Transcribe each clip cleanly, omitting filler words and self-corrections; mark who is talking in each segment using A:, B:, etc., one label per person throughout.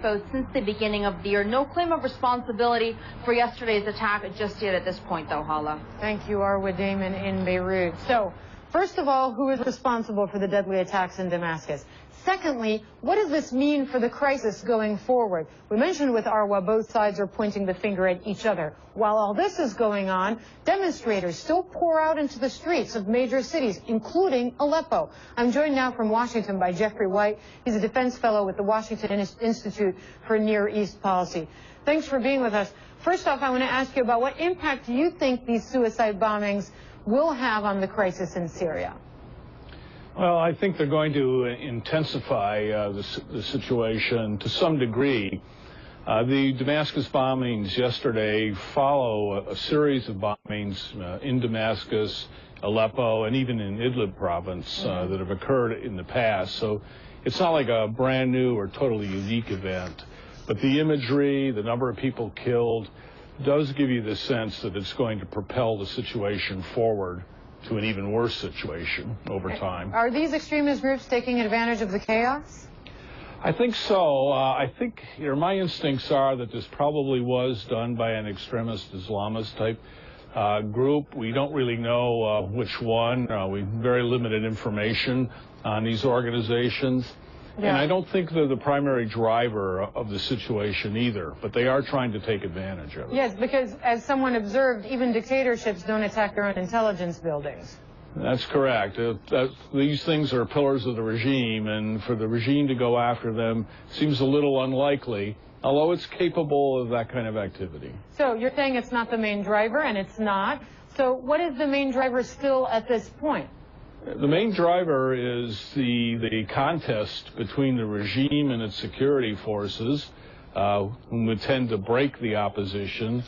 A: Aleppo since the beginning of the year. No claim of responsibility for yesterday's attack just yet at this point, though, Hala.
B: Thank you, Arwa Damon in Beirut. So, first of all, who is responsible for the deadly attacks in Damascus? Secondly, what does this mean for the crisis going forward? We mentioned with Arwa, both sides are pointing the finger at each other. While all this is going on, demonstrators still pour out into the streets of major cities, including Aleppo. I'm joined now from Washington by Jeffrey White. He's a defense fellow with the Washington Institute for Near East Policy. Thanks for being with us. First off, I want to ask you about what impact do you think these suicide bombings will have on the crisis in Syria?
C: Well, I think they're going to intensify the situation to some degree. The Damascus bombings yesterday follow a series of bombings in Damascus, Aleppo, and even in Idlib province that have occurred in the past. So it's not like a brand new or totally unique event. But the imagery, the number of people killed, does give you the sense that it's going to propel the situation forward to an even worse situation over time.
B: Are these extremist groups taking advantage of the chaos?
C: I think so. I think my instincts are that this probably was done by an extremist Islamist type group. We don't really know which one. We have very limited information on these organizations. Yeah. And I don't think they're the primary driver of the situation either, but they are trying to take advantage of it.
B: Yes, because as someone observed, even dictatorships don't attack their own intelligence buildings.
C: That's correct. These things are pillars of the regime, and for the regime to go after them seems a little unlikely, although it's capable of that kind of activity.
B: So you're saying it's not the main driver, and it's not. So what is the main driver still at this point?
C: The main driver is the contest between the regime and its security forces, who tend to break the opposition,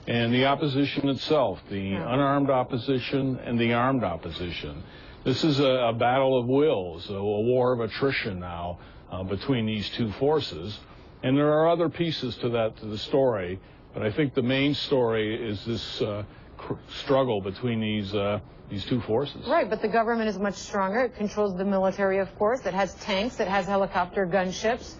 C: and the opposition itself, the unarmed opposition and the armed opposition. This is a battle of wills, a war of attrition now between these two forces. And there are other pieces to the story, but I think the main story is this struggle between these two forces.
B: Right, but the government is much stronger. It controls the military, of course. It has tanks. It has helicopter gunships.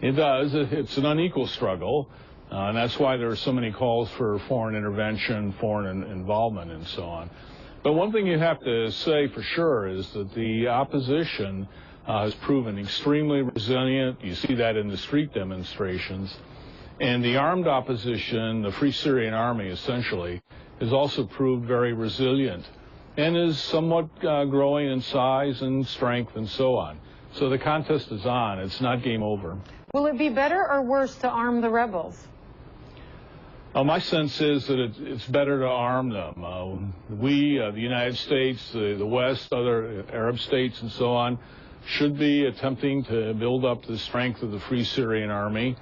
C: It does. It's an unequal struggle, and that's why there are so many calls for foreign intervention, foreign involvement, and so on. But one thing you have to say for sure is that the opposition has proven extremely resilient. You see that in the street demonstrations. And the armed opposition, the Free Syrian Army essentially, has also proved very resilient and is somewhat growing in size and strength and so on. So the contest is on. It's not game over.
B: Will it be better or worse to arm the rebels?
C: My sense is that it's better to arm them. We, the United States, the West, other Arab states and so on, should be attempting to build up the strength of the Free Syrian Army,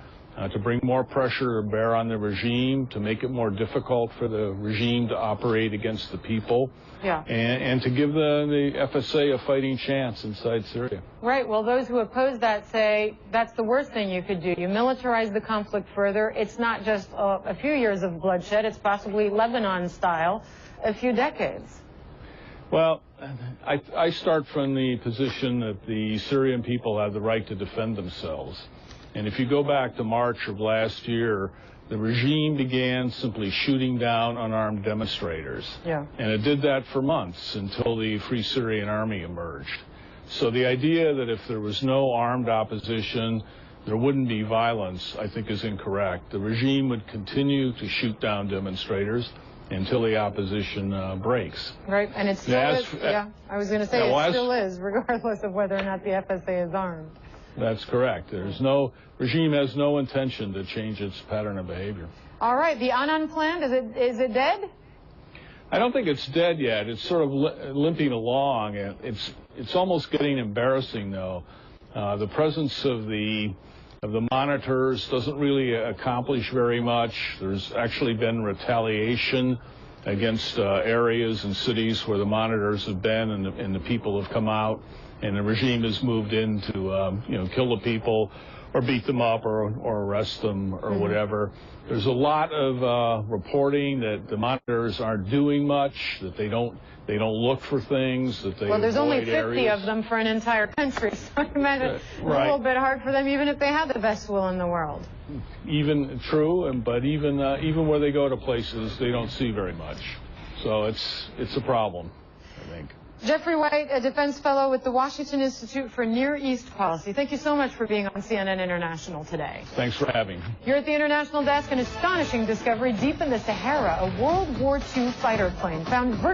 C: to bring more pressure to bear on the regime, to make it more difficult for the regime to operate against the people, and to give the FSA a fighting chance inside Syria.
B: Right. Well, those who oppose that say that's the worst thing you could do. You militarize the conflict further. It's not just a few years of bloodshed. It's possibly Lebanon style, a few decades.
C: Well, I start from the position that the Syrian people have the right to defend themselves. And if you go back to March of last year, the regime began simply shooting down unarmed demonstrators. Yeah. And it did that for months until the Free Syrian Army emerged. So the idea that if there was no armed opposition, there wouldn't be violence, I think is incorrect. The regime would continue to shoot down demonstrators until the opposition breaks.
B: Right, and it still is, I was going to say it still is, regardless of whether or not the FSA is armed.
C: That's correct. Regime has no intention to change its pattern of behavior.
B: All right, the Annan plan, is it dead?
C: I don't think it's dead yet. It's sort of limping along. It's almost getting embarrassing, though. The presence of the monitors doesn't really accomplish very much. There's actually been retaliation against areas and cities where the monitors have been, and the people have come out. And the regime has moved in to, kill the people beat them up or arrest them or whatever. There's a lot of reporting that the monitors aren't doing much, that they don't look for things, that they
B: Well, there's only
C: avoid
B: 50
C: areas.
B: of them for an entire country, so I imagine it's a
C: Right.
B: little bit hard for them, even if they had the best will in the world.
C: Even true, but even where they go to places, they don't see very much. So it's a problem, I think.
B: Jeffrey White, a defense fellow with the Washington Institute for Near East Policy. Thank you so much for being on CNN International today.
C: Thanks for having me.
B: Here at the International Desk, an astonishing discovery deep in the Sahara, a World War II fighter plane found